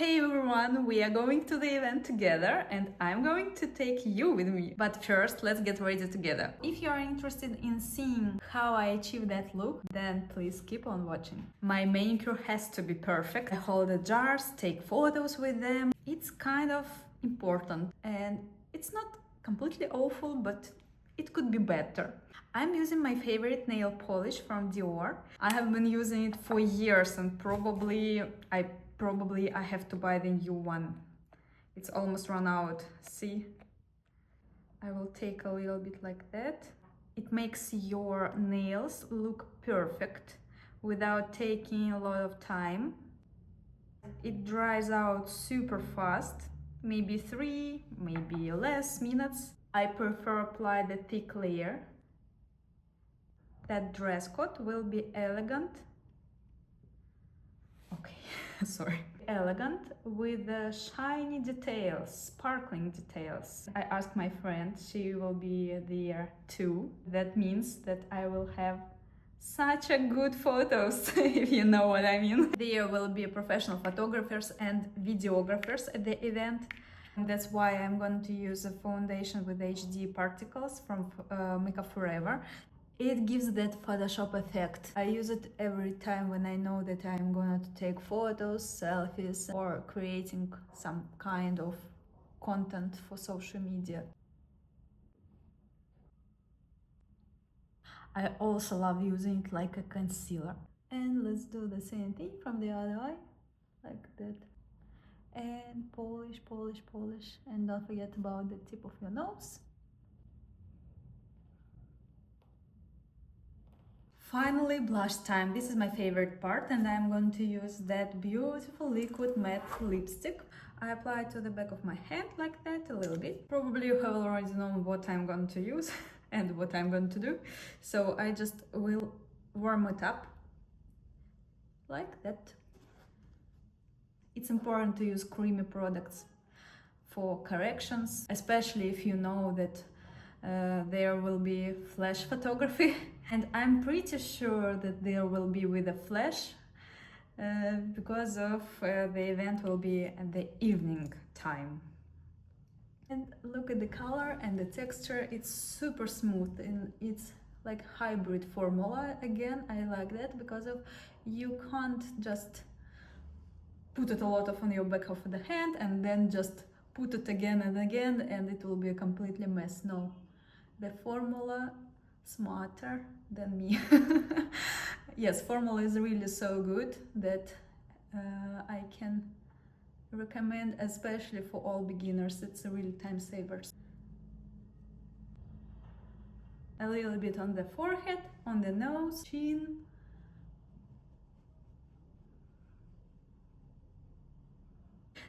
Hey everyone, we are going to the event together and I'm going to take you with me. But first, let's get ready together. If you are interested in seeing how I achieve that look, then please keep on watching. My manicure has to be perfect. I hold the jars, take photos with them. It's kind of important and it's not completely awful, but it could be better. I'm using my favorite nail polish from Dior. I have been using it for years and probably I have to buy the new one. It's almost run out. See? I will take a little bit like that. It makes your nails look perfect without taking a lot of time. It dries out super fast, maybe 3, maybe less minutes. I prefer apply the thick layer. That dress code will be elegant. Okay, sorry. Elegant with shiny details, sparkling details. I asked my friend, she will be there too. That means that I will have such a good photos, if you know what I mean. There will be professional photographers and videographers at the event. And that's why I'm going to use a foundation with HD particles from Makeup Forever. It gives that Photoshop effect. I use it every time when I know that I'm gonna take photos, selfies, or creating some kind of content for social media. I also love using it like a concealer. And let's do the same thing from the other eye, like that. And polish, polish, polish. And don't forget about the tip of your nose. Finally, blush time. This is my favorite part and I'm going to use that beautiful liquid matte lipstick. I apply it to the back of my hand like that a little bit. Probably you have already known what I'm going to use and what I'm going to do. So I just will warm it up like that. It's important to use creamy products for corrections, especially if you know that there will be flash photography. And I'm pretty sure that there will be with a flash because of the event will be at the evening time. And look at the color and the texture, it's super smooth and it's like hybrid formula. Again, I like that because of you can't just put it a lot of on your back of the hand and then just put it again and again and it will be a completely mess. No, the formula smarter than me. Yes, formula is really so good that I can recommend, especially for all beginners. It's a really time saver. A little bit on the forehead, on the nose, chin.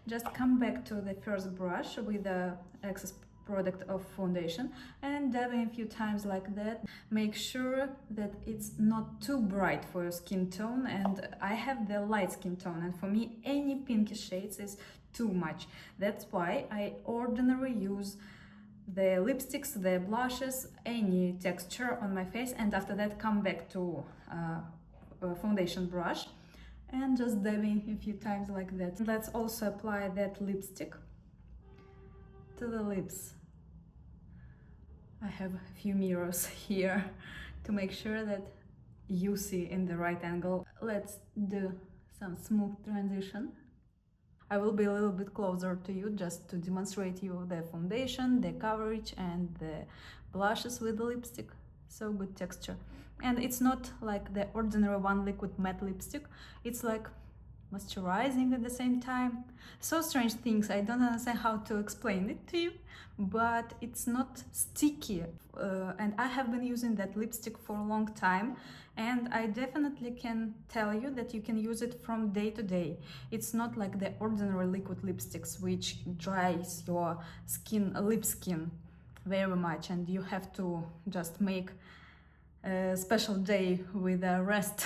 Just come back to the first brush with the excess product of foundation and dab in a few times like that. Make sure that it's not too bright for your skin tone, and I have the light skin tone and for me any pinkish shades is too much. That's why I ordinarily use the lipsticks, the blushes, any texture on my face, and after that come back to a foundation brush and just dabbing a few times like that. Let's also apply that lipstick to the lips. I have a few mirrors here to make sure that you see in the right angle. Let's do some smooth transition. I will be a little bit closer to you just to demonstrate you the foundation, the coverage and the blushes with the lipstick. So good texture. And it's not like the ordinary one liquid matte lipstick. It's like moisturizing at the same time. So strange things, I don't understand how to explain it to you, but it's not sticky. And I have been using that lipstick for a long time, and I definitely can tell you that you can use it from day to day. It's not like the ordinary liquid lipsticks which dries your skin, lip skin very much, and you have to just make a special day with a rest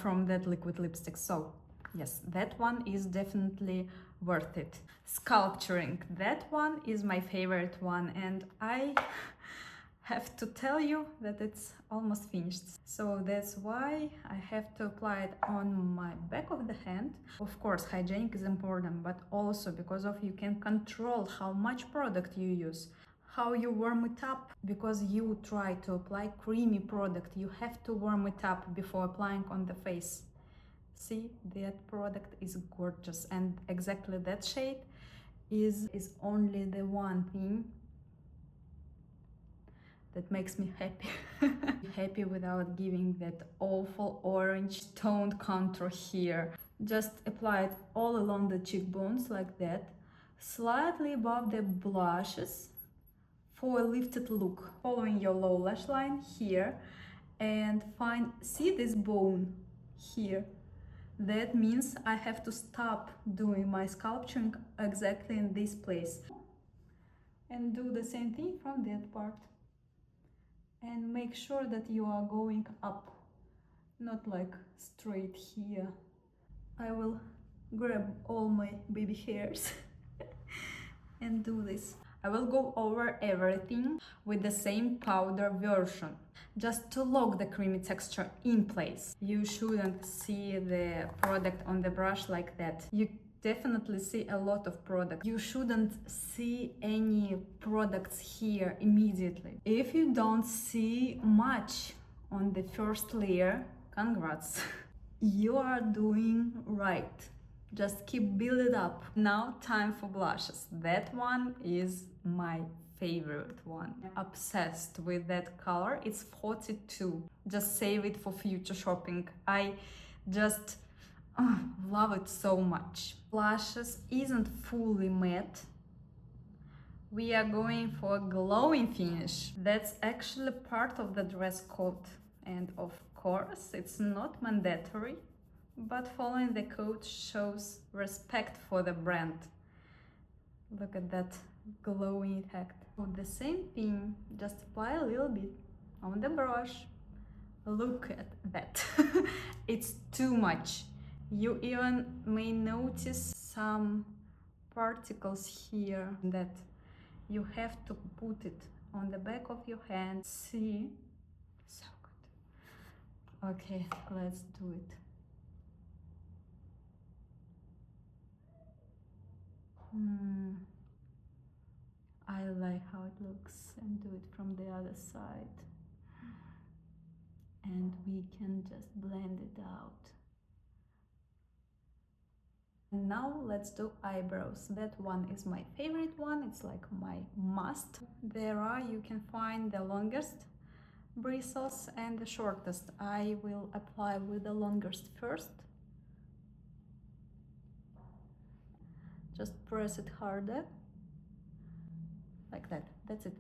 from that liquid lipstick. So yes, that one is definitely worth it. Sculpturing, that one is my favorite one, and I have to tell you that it's almost finished. So that's why I have to apply it on my back of the hand. Of course, hygienic is important, but also because of you can control how much product you use, how you warm it up. Because you try to apply creamy product, you have to warm it up before applying on the face. See, that product is gorgeous, and exactly that shade is only the one thing that makes me happy. Happy without giving that awful orange toned contour here. Just apply it all along the cheekbones like that, slightly above the blushes for a lifted look. Following your low lash line here, and see this bone here? That means I have to stop doing my sculpturing exactly in this place. And do the same thing from that part. And make sure that you are going up, not like straight here. I will grab all my baby hairs and do this. I will go over everything with the same powder version, just to lock the creamy texture in place. You shouldn't see the product on the brush like that. You definitely see a lot of product. You shouldn't see any products here immediately. If you don't see much on the first layer, congrats. You are doing right. Just keep building up. Now time for blushes. That one is my favorite one. I'm obsessed with that color. It's 42. Just save it for future shopping. I just love it so much. Blushes isn't fully matte. We are going for a glowing finish. That's actually part of the dress code. And of course, it's not mandatory, but following the code shows respect for the brand. Look at that glowing effect. With the same thing, just apply a little bit on the brush. Look at that. It's too much. You even may notice some particles here that you have to put it on the back of your hand. See? So good. Okay, let's do it. I like how it looks, and do it from the other side. And we can just blend it out. And now let's do eyebrows. That one is my favorite one. It's like my must. You can find the longest bristles and the shortest. I will apply with the longest first. Just press it harder. Like that. That's it.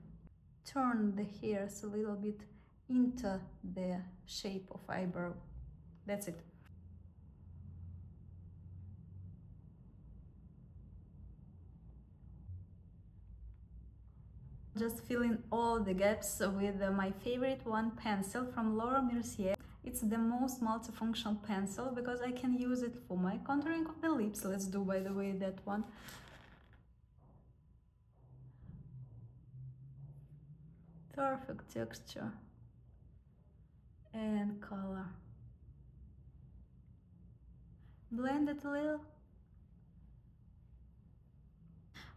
Turn the hairs a little bit into the shape of eyebrow. That's it. Just fill in all the gaps with my favorite one, pencil from Laura Mercier. It's the most multifunctional pencil because I can use it for my contouring of the lips. Let's do, by the way, that one. Perfect texture and color. Blend it a little.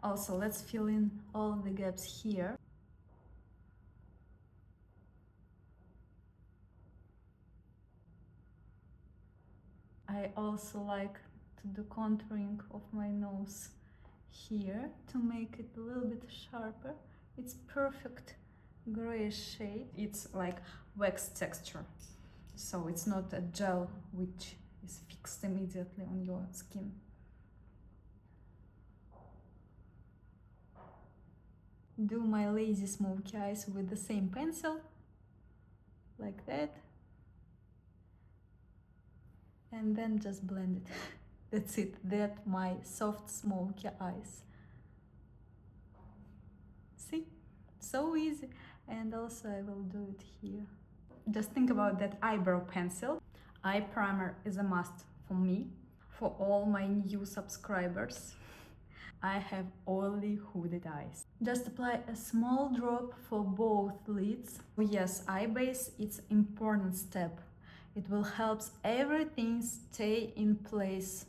Also, let's fill in all the gaps here. I also like to do contouring of my nose here to make it a little bit sharper. It's perfect grayish shade. It's like wax texture, so it's not a gel which is fixed immediately on your skin. Do my lazy smoky eyes with the same pencil, like that, and then just blend it. That's it. That's my soft smoky eyes. See? So easy. And also I will do it here. Just think about that eyebrow pencil. Eye primer is a must for me, for all my new subscribers. I have oily hooded eyes. Just apply a small drop for both lids. Oh yes, eye base, it's important step. It will help everything stay in place.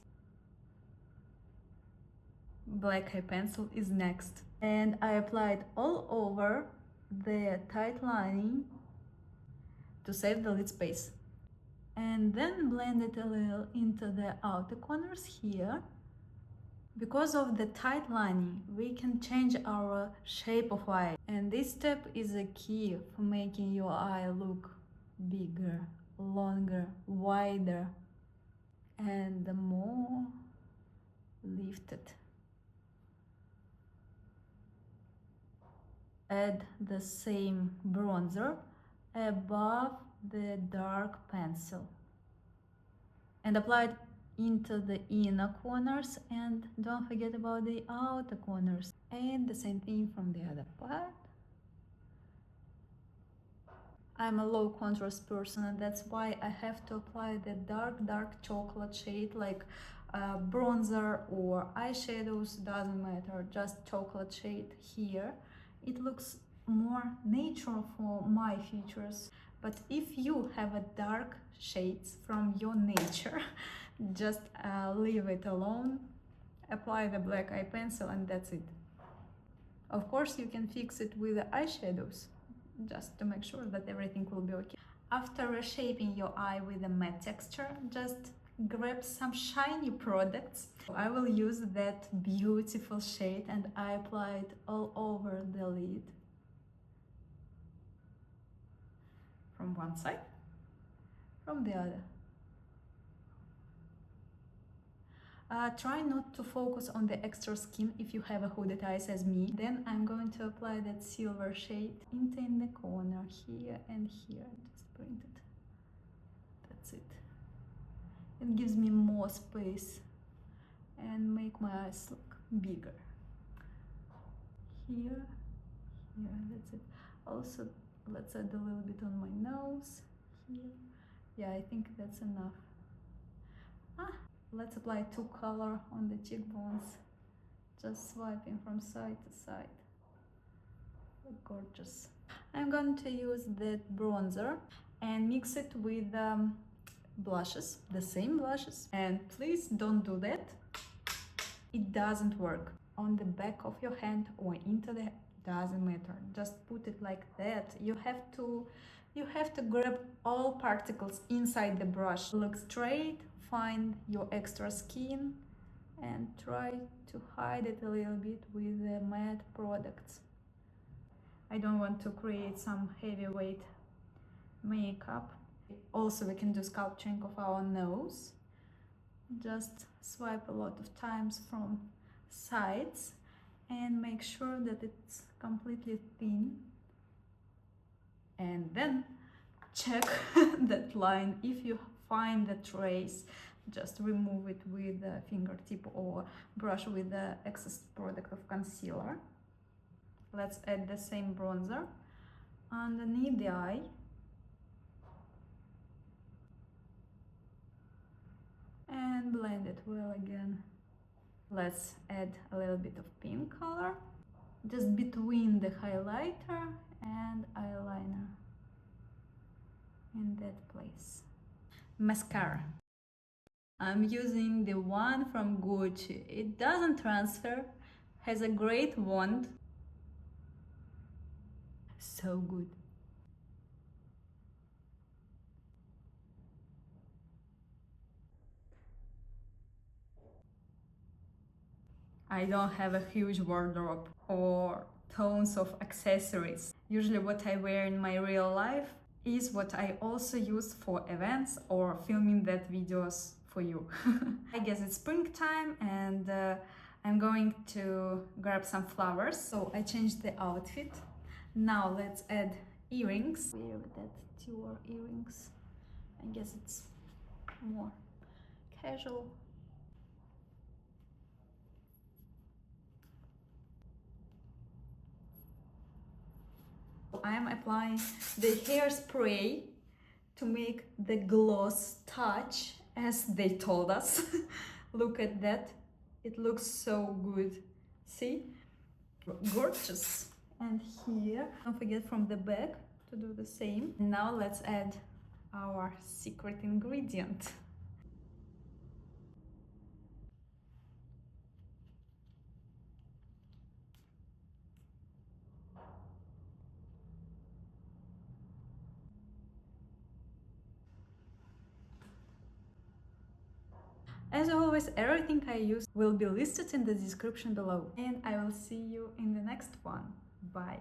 Black eye pencil is next. And I applied all over the tight lining to save the lid space. And then blend it a little into the outer corners here. Because of the tight lining, we can change our shape of eye. And this step is a key for making your eye look bigger, longer, wider, and more lifted. Add the same bronzer above the dark pencil and apply it into the inner corners, and don't forget about the outer corners, and the same thing from the other part. I'm a low contrast person, and that's why I have to apply the dark chocolate shade, like bronzer or eyeshadows, doesn't matter, just chocolate shade here. It looks more natural for my features. But if you have a dark shades from your nature, just leave it alone, apply the black eye pencil, and that's it. Of course, you can fix it with the eyeshadows, just to make sure that everything will be okay. After reshaping your eye with a matte texture, just grab some shiny products. I will use that beautiful shade and I apply it all over the lid. From one side, from the other. Try not to focus on the extra skin if you have a hooded eyes as me. Then I'm going to apply that silver shade in the corner here and here. Just print it. That's it. It gives me more space and make my eyes look bigger. Here, that's it. Also, let's add a little bit on my nose. Here. Yeah, I think that's enough. Let's apply two color on the cheekbones. Just swiping from side to side. Gorgeous. I'm going to use that bronzer and mix it with blushes, the same blushes. And please don't do that. It doesn't work. On the back of your hand or into the, doesn't matter. Just put it like that. You have to grab all particles inside the brush. Look straight, find your extra skin and try to hide it a little bit with the matte products. I don't want to create some heavyweight makeup. Also, we can do sculpting of our nose. Just swipe a lot of times from sides and make sure that it's completely thin. And then check that line. If you find the trace, just remove it with a fingertip or brush with the excess product of concealer. Let's add the same bronzer underneath the eye. And blend it well again. Let's add a little bit of pink color just between the highlighter and eyeliner in that place. Mascara. I'm using the one from Gucci. It doesn't transfer, has a great wand. So good. I don't have a huge wardrobe or tons of accessories. Usually what I wear in my real life is what I also use for events or filming that videos for you. I guess it's springtime and I'm going to grab some flowers. So I changed the outfit. Now let's add earrings. Wear that tour earrings. I guess it's more casual. I'm applying the hairspray to make the gloss touch as they told us. Look at that, it looks so good. See? Gorgeous. And here, don't forget from the back to do the same. Now let's add our secret ingredient. As always, everything I use will be listed in the description below. And I will see you in the next one. Bye!